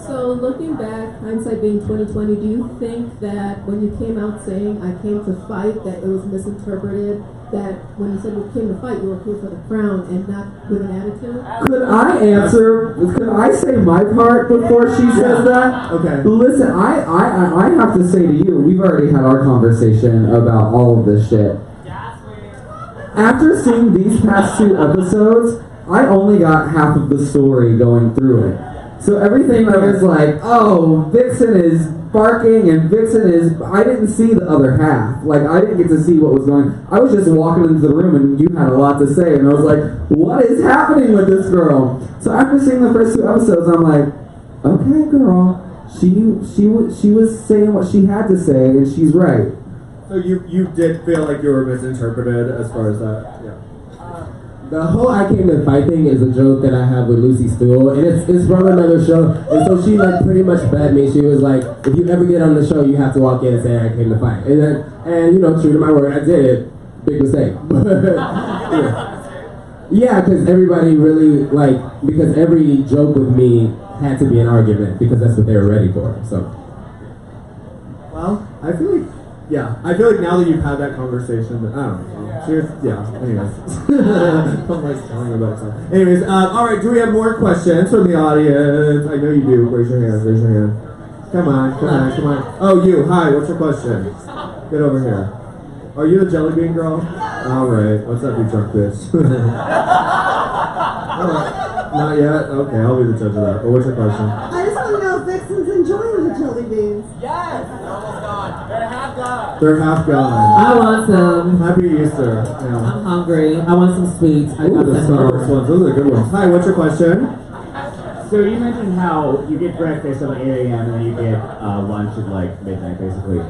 So looking back, hindsight being 2020, do you think that when you came out saying I came to fight, that it was misinterpreted? That when you said you came to fight, you were here for the crown and not with an attitude? Could I answer? Could I say my part before she says that? Okay. Listen, I have to say to you, we've already had our conversation about all of this shit. After seeing these past 2 episodes, I only got half of the story going through it. So everything that was like, oh, Vixen is barking and Vixen is... I didn't see the other half. Like, I didn't get to see what was going... I was just walking into the room and you had a lot to say. And I was like, what is happening with this girl? So after seeing the first 2 episodes, I'm like, okay, girl. She was saying what she had to say and she's right. So you did feel like you were misinterpreted as far as that? Yeah. The whole I came to fight thing is a joke that I have with Lucy Stool, and it's from another show. And so she like pretty much bet me. She was like, if you ever get on the show, you have to walk in and say I came to fight. And you know, true to my word, I did it. Big mistake. Yeah, because everybody really because every joke with me had to be an argument because that's what they were ready for. So. Well, I feel like now that you've had that conversation, I don't know. Cheers. Yeah. Anyways, I'm like telling you about stuff. Anyways, all right. Do we have more questions from the audience? I know you do. Raise your hand. Raise your hand. Come on. Oh, you. Hi. What's your question? Get over here. Are you the jelly bean girl? All right. What's up, you drunk bitch? All right. Not yet. Okay, I'll be the judge of that. But what's your question? I just want to know if Vixen's enjoying the jelly beans. Yes! Almost gone. They're half gone. They're half gone. I want some. Happy Easter. Yeah. I'm hungry. I want some sweets. I Ooh, got the that Starbucks ones. Those are good ones. Hi, what's your question? So you mentioned how you get breakfast at like 8 a.m. and then you get lunch at like midnight, basically.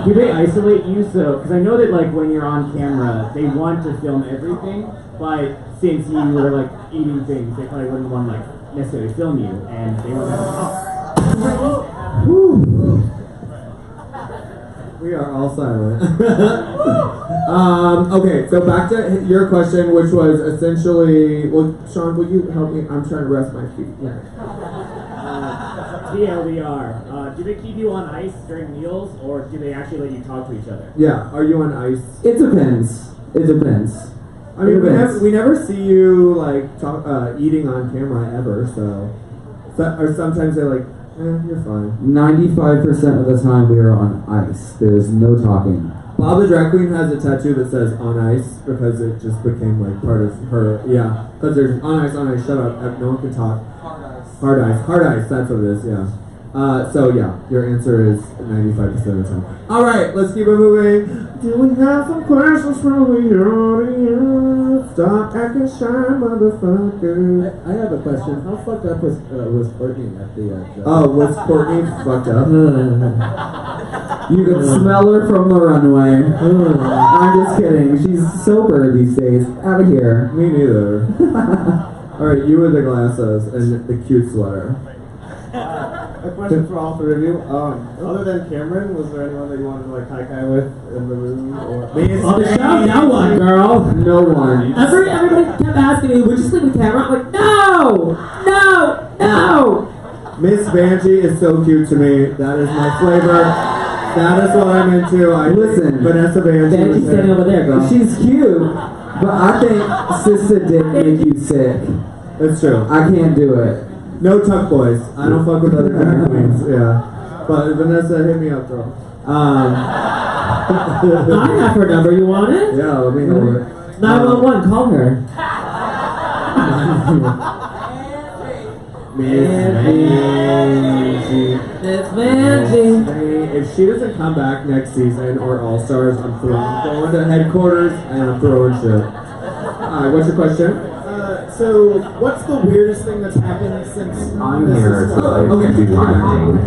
Do they isolate you? So, because I know that like when you're on camera, they want to film everything, but since you were like eating things, they probably wouldn't want to like necessarily film you, and they would have. We are all silent. Okay, so back to your question, which was essentially, well, Sean, will you help me? I'm trying to rest my feet. Yeah. TLDR. Do they keep you on ice during meals, or do they actually let you talk to each other? Yeah. Are you on ice? It depends. I mean, we never see you like eating on camera ever. So or sometimes they're like, you're fine. 95% of the time we are on ice. There's no talking. Bob the drag queen has a tattoo that says on ice because it just became like part of her. Yeah, because there's on ice, shut up, no one can talk. Hard ice, that's what it is, yeah. So yeah, your answer is 95% of the time. Alright, let's keep it moving. Do we have some questions from the audience? Stop acting shy, motherfucker. I have a question. How fucked up was Courtney at the job? Oh, was Courtney fucked up? You can smell her from the runway. I'm just kidding. She's sober these days. Out of here. Me neither. Alright, you with the glasses and the cute sweater. A question for all 3 of you. Other than Cameron, was there anyone that you wanted to like kai with in the room? Or On the show, no one, girl. No one. Everybody kept asking me, would you sleep with Cameron? I'm like, no! Miss Banshee is so cute to me. That is my flavor. That is what I'm into. Listen, Vanessa Banshee. Banshee's standing over there, girl. She's cute, but I think Sissa did make you sick. It's true. I can't do it. No tuck boys. I don't fuck with other drag queens. Yeah. But Vanessa, hit me up, girl. I have her number. You want it? Yeah, let me know it. 911. Call her. Miss Banshee. If she doesn't come back next season or All Stars, I'm going to headquarters and I'm throwing shit. Alright, what's your question? so what's the weirdest thing that's happened since I'm here to like do my thing.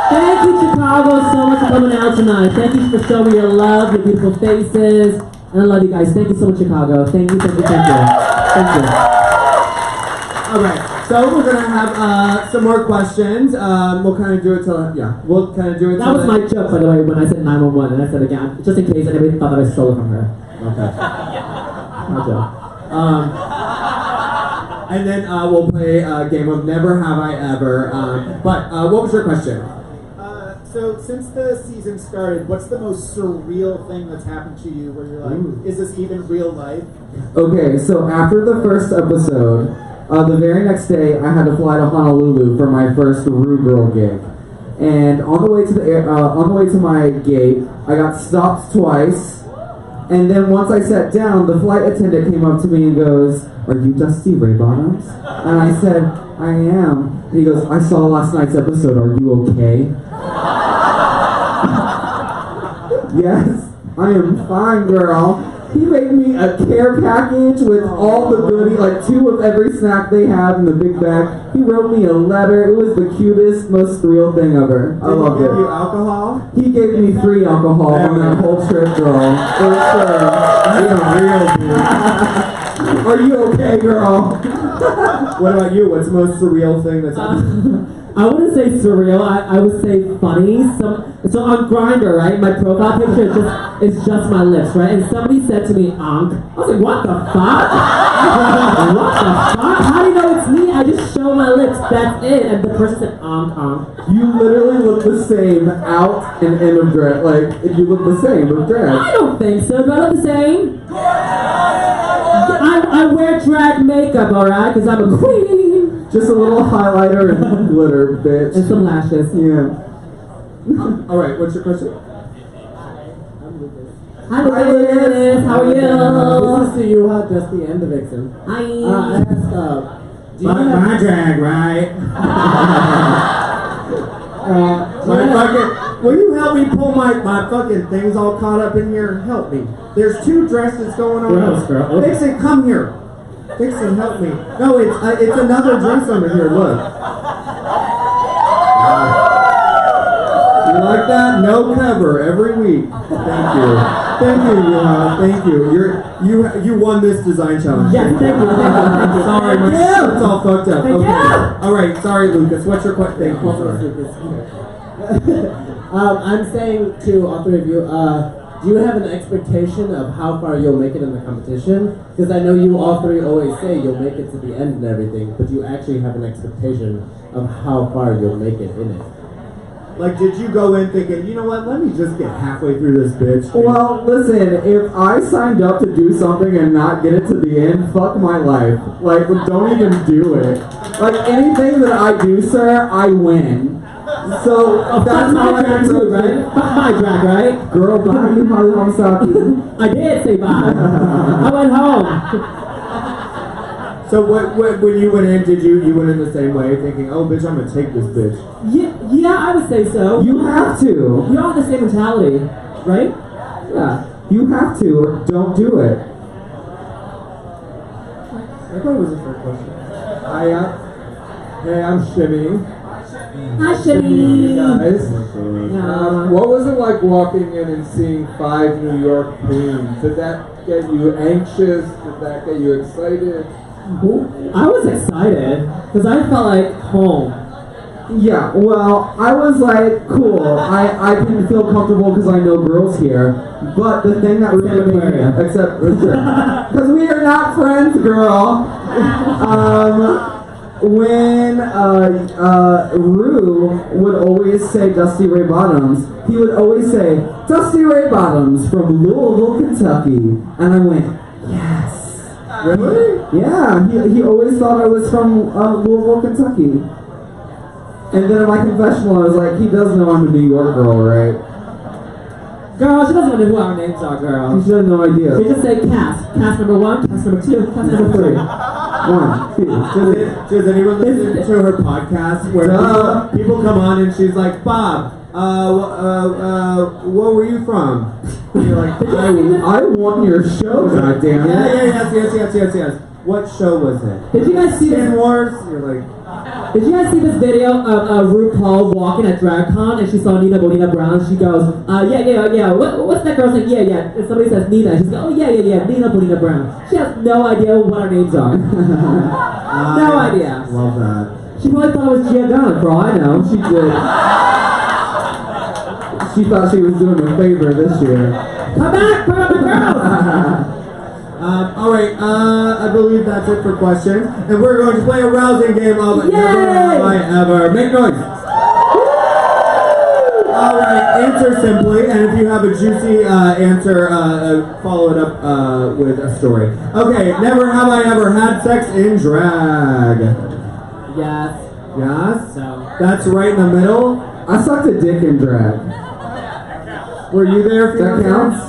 Thank you, Chicago, so much for coming out tonight. Thank you for showing your love, your beautiful faces. And I love you guys. Thank you so much, Chicago. Thank you. Alright, so we're gonna have some more questions. We'll kind of do it till we'll kind of do it. That was my joke, by the way, when I said 911, and I said again, just in case anybody thought that I stole it from her. Okay. My joke. And then we'll play a game of Never Have I Ever. But what was your question? So since the season started, what's the most surreal thing that's happened to you where you're like, is this even real life? Okay, so after the first episode, the very next day I had to fly to Honolulu for my first RuPaul gig. And on the way to my gate, I got stopped twice. And then once I sat down, the flight attendant came up to me and goes, "Are you Dusty Ray Bottoms?" And I said, "I am." And he goes, "I saw last night's episode. Are you okay?" Yes, I am fine, girl. He made me a care package with all the goodies, like 2 of every snack they had in the big bag. He wrote me a letter. It was the cutest, most surreal thing ever. I loved it. Did he give you alcohol? He gave me free alcohol on that whole trip, girl. For sure. You're a real dude. Are you okay, girl? What about you? What's the most surreal thing that's happened? I wouldn't say surreal. I would say funny. So on Grindr, right? My profile picture is just my lips, right? And somebody said to me, "Onk." I was like, "What the fuck? What the fuck? How do you know it's me? I just show my lips. That's it." And the person said, "Onk, onk." You literally look the same out and in of drag. Like, you look the same with drag. I don't think so. Do I look the same? I wear drag makeup, alright? Because I'm a queen. Just a little highlighter and glitter, bitch. And some lashes. Yeah. All right, what's your question? Hi, Lucas. How are you? This is to Yuhua, Dusty, and the Vixen. Hi. I asked, do you have... My drag, right? Will you help me pull my fucking things all caught up in here? Help me. There's 2 dresses going on. Gross, girl. Vixen, come here. Vixen, help me. No, it's another dress under here. Look. You like that? No cover every week. Thank you. Thank you, thank you. You won this design challenge. Yes, thank you. Sorry, my shirt's all fucked up. Thank Okay. you. All right, sorry, Lucas. What's your question? Thank you. I'm saying to all 3 of you, do you have an expectation of how far you'll make it in the competition? Because I know you all 3 always say you'll make it to the end and everything, but you actually have an expectation of how far you'll make it in it. Like, did you go in thinking, you know what, let me just get halfway through this bitch? Well, listen, if I signed up to do something and not get it to the end, fuck my life. Like, don't even do it. Like, anything that I do, sir, I win. So, that's my how I drag too, right? Fuck my drag, right? Girl, bye, Yuhua Hamasaki. I did say bye. I went home. So when you went in, did you went in the same way, thinking, oh bitch, I'm gonna take this bitch? Yeah, I would say so. You have to. You all have the same mentality, right? Yeah. You have to, or don't do it. I thought it was a fair question. Hey, I'm Shimmy. Hi, Shimmy. Guys. Yeah. What was it like walking in and seeing 5 New York queens? Did that get you anxious? Did that get you excited? I was excited because I felt like home. Yeah, well, I was like, cool, I can feel comfortable because I know girls here, but the thing that really made me, except, because we are not friends, girl, when Rue would always say Dusty Ray Bottoms, he would always say, Dusty Ray Bottoms from Louisville, Kentucky, and I went, yes. Really? Yeah, he always thought I was from Louisville, Kentucky. And then in my confessional, I was like, he does know I'm a New York girl, right? Girl, she doesn't even know who our names are, girl. She had no idea. She just say cast. Cast number 1, cast number 2, cast number 3. 1, 2. Does anyone listen to her podcast where people come on and she's like, Bob, where were you from? And you're like, I won your show, goddammit. Yes. What show was it? Did you guys see Skin this? Wars? You're like, Did you guys see this video of RuPaul walking at DragCon and she saw Nina Bonina Brown? She goes, yeah. What's that girl's name? Yeah. And somebody says Nina. And she's like, oh yeah. Nina Bonina Brown. She has no idea what our names are. No idea. Love that. She probably thought it was Gia Gunn, for all I know. She did. She thought she was doing me a favor this year. Come back, girls! All right, I believe that's it for questions. And we're going to play a rousing game of Never Have I Ever. Make noise. All right, answer simply, and if you have a juicy answer, follow it up with a story. Okay, never have I ever had sex in drag. Yes. Yes? No. That's right in the middle. I sucked a dick in drag. Were you there? That counts?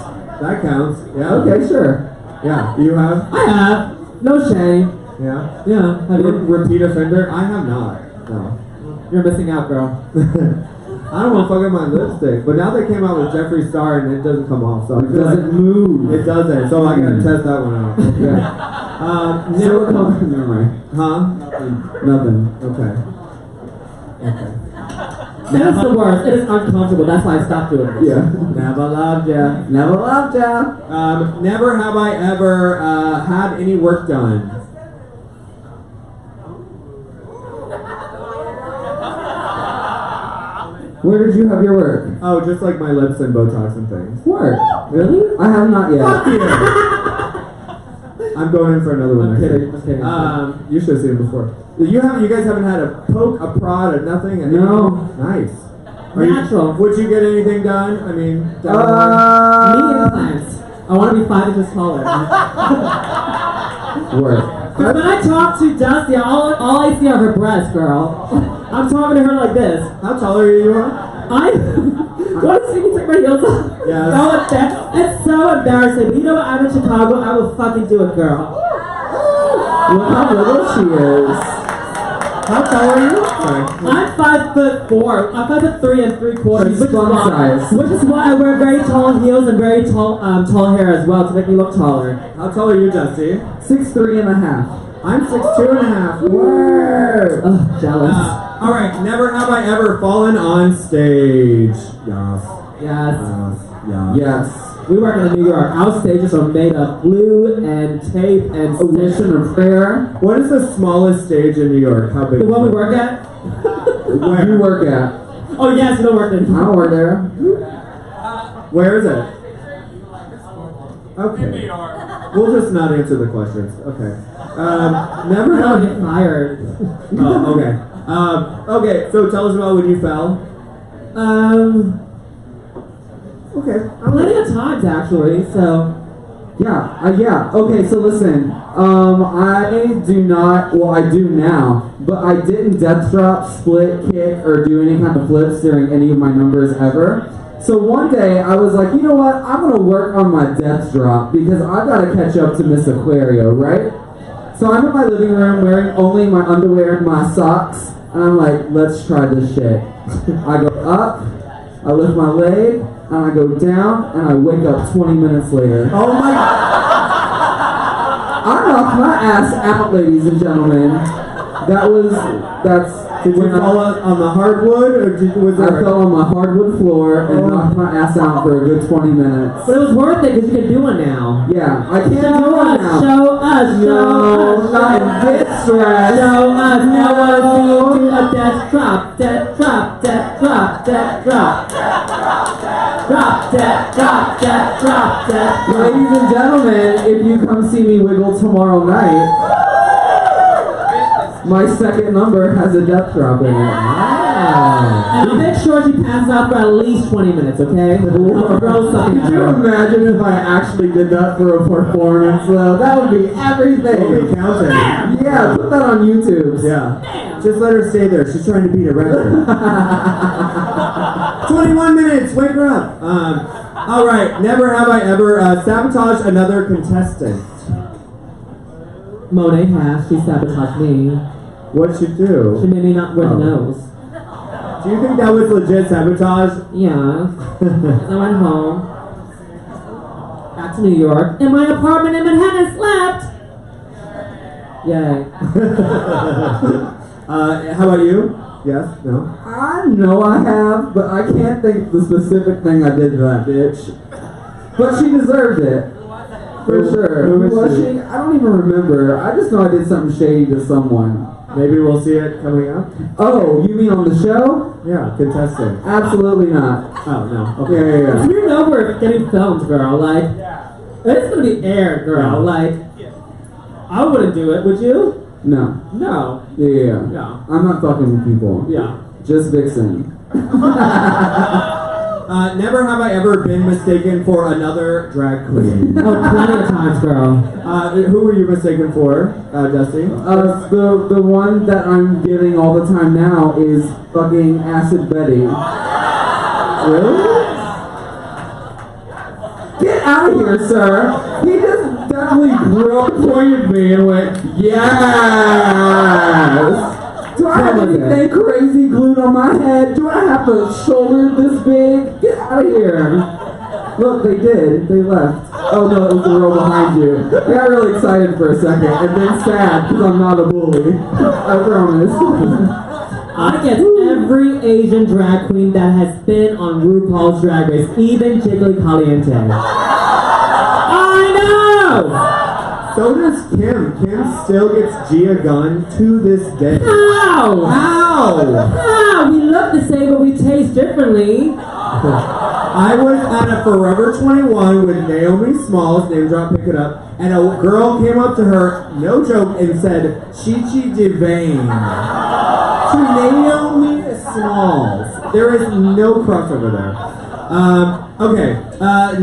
That counts. Yeah. Okay, sure. Yeah. You have? I have. No shame. Yeah. Yeah. Have you? Repeat offender? I have not. No. You're missing out, girl. I don't want to fuck up my lipstick, but now they came out with Jeffree Star and it doesn't come off, so I It feel doesn't like move. it doesn't. So I gotta test that one out. Okay. Never come. Never mind. Huh? Nothing. Okay. Okay. That's the worst. It is uncomfortable. That's why I stopped doing it. Yeah. Never loved ya. Never loved ya. Never have I ever had any work done. Where did you have your work? Oh, just like my lips and Botox and things. Work. Really? I have not yet. Fuck you! I'm going in for another one. I'm next kidding. week. I'm kidding. You should have seen it before. You guys haven't had a poke, a prod, or nothing? And No. Nice. Natural. Would you get anything done? I mean, Me implants. I want to be 5 inches taller. Work. Because when I talk to Dusty, all I see are her breasts, girl. I'm talking to her like this. How tall are you? I want to see me take my heels off. Yes. It's so embarrassing. But you know what? I'm in Chicago. I will fucking do it, girl. Look how little she is. How tall are you? Sorry. I'm 5'4". I'm 5'3 3/4", She's fun size. which is why I wear very tall heels and very tall hair as well to make me look taller. How tall are you, Dusty? 6'3.5". I'm 6'2.5". Word. Ugh, jealous. All right. Never have I ever fallen on stage. Yes. Yes. Yes. Yes. We work in New York. Our stages are made of glue and tape and A wish and a prayer. What is the smallest stage in New York? How big? The one we work at? Where? You work at? Oh yes, you don't work I in. don't work there. Where is it? Okay. We'll just not answer the questions. Okay. Never I don't have. get fired. Oh, okay. Okay. So tell us about when you fell. Okay. Plenty of times actually. So Yeah. Okay, so listen. I do not. Well, I do now, but I didn't death drop, split, kick, or do any kind of flips during any of my numbers ever. So one day I was like, you know what? I'm gonna work on my death drop because I gotta catch up to Miss Aquario, right? So I'm in my living room wearing only my underwear and my socks, and I'm like, let's try this shit. I go up, I lift my leg, and I go down, and I wake up 20 minutes later. Oh my. I knocked my ass out, ladies and gentlemen. That's. Did you fall on the hardwood, or was there? I fell on my hardwood floor and knocked my ass out for a good 20 minutes. but it was worth it because you can do it now. Yeah, I can't do Show it us, now. show us, No, show not us. in this dress. Show us, No. I wanna see you do a death drop, death drop, death drop, death drop. Drop, death drop, death drop, death drop. Ladies and gentlemen, if you come see me wiggle tomorrow night, my second number has a death drop in it. And I'll make sure she passes out for at least 20 minutes, okay? I'll throw something Could at you her. imagine if I actually did that for a performance, though? That would be everything. We'll be counting. Yeah, put that on YouTube. Yeah. Just let her stay there. She's trying to beat a record. 21 minutes. Wake her up. All right. Never have I ever sabotaged another contestant. Monet has. She sabotaged me. What'd she do? She made me not wear the nose. Do you think that was legit sabotage? Yeah. I went home. Back to New York. In my apartment in Manhattan, slept. Yay. How about you? Yes? No? I know I have, but I can't think of the specific thing I did to that bitch. But she deserved it. For sure. Who Who was was she? she? I don't even remember. I just know I did something shady to someone. Maybe we'll see it coming up? Oh, you mean on the show? Yeah, contestant. Absolutely not. Oh, no. Okay. Yeah. You know we're getting filmed, girl. Like, It's gonna be air, girl. Like, I wouldn't do it. Would you? No. No. Yeah. No. I'm not fucking with people. Yeah. Just Vixen. Never have I ever been mistaken for another drag queen. Oh, plenty of times, girl. Who were you mistaken for, Dusty? The one that I'm getting all the time now is fucking Acid Betty. Really? Get out of here, sir! He just definitely pointed me and went, yes! Do I have anything crazy glued on my head? Do I have a shoulder this big? Get out of here! Look, they did. They left. Oh no, it was the row behind you. I got really excited for a second, and then sad because I'm not a bully. I promise. I guess every Asian drag queen that has been on RuPaul's Drag Race, even Jiggly Caliente. I know! So does Kim. Kim still gets Gia Gunn to this day. How? How? We look the same, but we taste differently. I was at a Forever 21 with Naomi Smalls, name drop, pick it up, and a girl came up to her, no joke, and said, Chi-Chi Devane. To Naomi Smalls. There is no crossover there. Okay.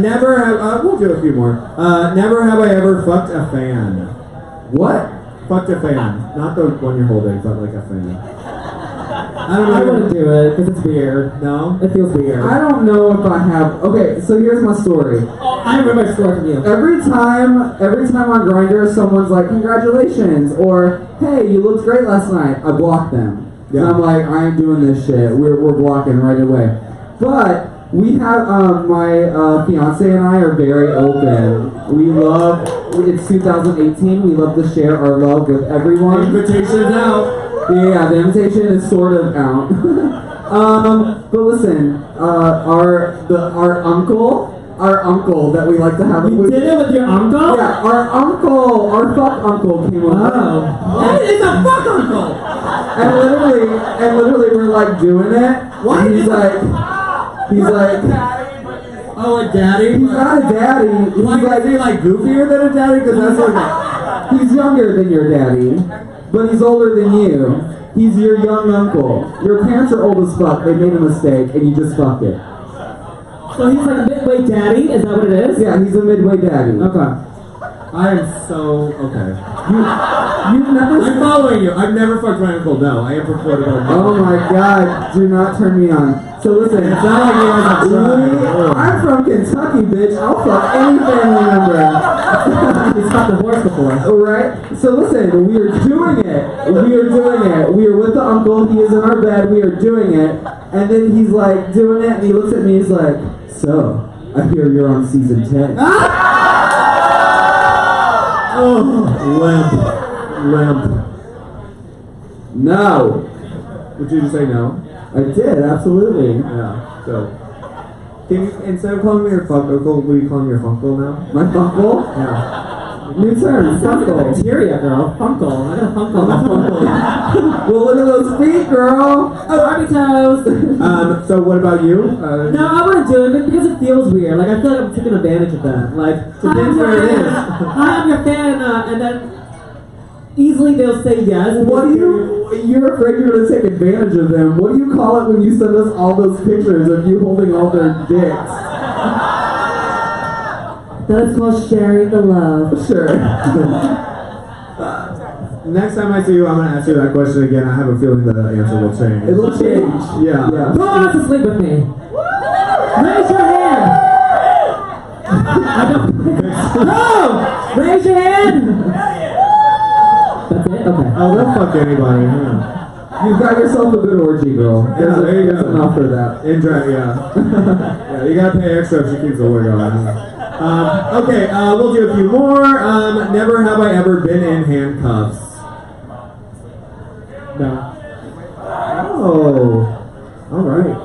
Never have. We'll do a few more. Never have I ever fucked a fan. What? Fucked a fan, not the one you're holding, but like a fan. I don't know. I wouldn't do it because it's weird. No, it feels weird. I don't know if I have. Okay, so here's my story. I remember a story from you. Every time on Grindr, someone's like, "Congratulations," or "Hey, you looked great last night." I block them. Yeah. And I'm like, I ain't doing this shit. We're blocking right away. But we have my fiance and I are very open. We love. It's 2018. We love to share our love with everyone. Invitation's out. Yeah, the invitation is sort of out. But listen, our uncle that we like to have. You did it with your uncle? Yeah, our fuck uncle came over. What is a fuck uncle? And literally we're like doing it. What? He's like, oh, a daddy? he's not a daddy. He's Like, is he like goofier than a daddy? Because that's like. he's younger than your daddy, but he's older than you. He's your young uncle. Your parents are old as fuck. They made a mistake, and you just fucked it. So he's like a midway daddy? Is that what it is? Yeah, he's a midway daddy. Okay. I am so okay. You've never. I'm following you. I've never fucked my uncle. No, I am purporting. Oh my god! Do not turn me on. So listen, It's not like you guys have tried. I'm from Kentucky, bitch. I'll fuck any family member. He's fucked a horse before. Alright? So listen, we are doing it. We are doing it. We are with the uncle. He is in our bed. We are doing it. And then he's like doing it, and he looks at me. He's like, "So, I hear you're on season 10." Oh, limp. No. Would you just say no? I did, absolutely. Yeah. So, can you, instead of calling me your fuck uncle, will you call me your funkle now? My funkle? Yeah. New term, Sounds like a funkle. bacteria, girl. Funkle. I got a funkle. Well, look at those feet, girl. Oh, army toes. So what about you? No, I wouldn't do it because it feels weird. Like, I feel like I'm taking advantage of that. Like, Depends where it is. Hi, I'm your fan, and then easily they'll say yes. What do you're afraid you're going to take advantage of them. What do you call it when you send us all those pictures of you holding all their dicks? That's called sharing the love. Sure. Next time I see you, I'm going to ask you that question again. I have a feeling the answer will change. It'll change. Yeah. Who wants to sleep with me? Raise your hand. No! Raise your hand. That's it? Okay. Oh, they'll fuck anybody. Yeah. You've got yourself a good orgy, girl. Yeah, there you There's go. enough for that. Yeah. Yeah, you gotta pay extra if she keeps the word going. Okay, we'll do a few more. Never have I ever been in handcuffs. No. Oh, alright.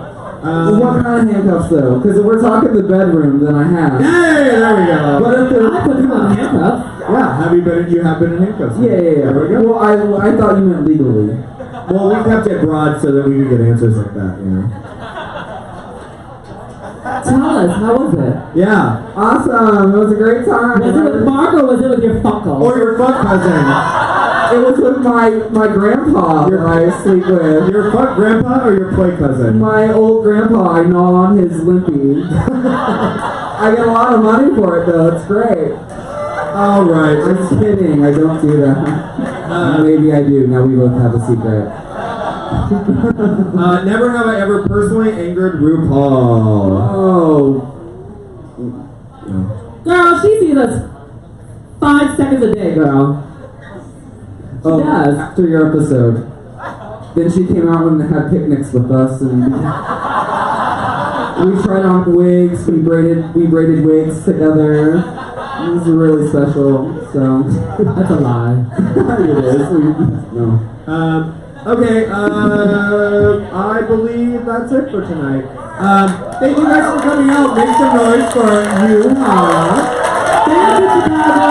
What kind of handcuffs, though? Because if we're talking the bedroom, then I have. Hey, there we go. But if they're... I put people in handcuffs. Yeah, you have been in handcuffs. Yeah. There we go. Well, I thought you meant legally. Well, we kept it broad so that we could get answers like that, you know. Tell us, how was it? Yeah. Awesome. It was a great time. Was it with Mark or was it with your fuckle? Or your fuck cousin. It was with my grandpa that I sleep with. Your fuck grandpa or your play cousin? My old grandpa, I gnaw on his limpy. I get a lot of money for it though, it's great. Alright. I'm kidding, I don't do that. Maybe I do, now we both have a secret. Never have I ever personally angered RuPaul. Oh. Girl, she sees us 5 seconds a day, girl. She does. After your episode. Then she came out and had picnics with us and we tried on wigs, we braided wigs together. It was really special, so That's a lie. it is. No. Okay, I believe that's it for tonight. Thank you guys for coming out. Make some noise for Yuhua. Thank you, Chicago.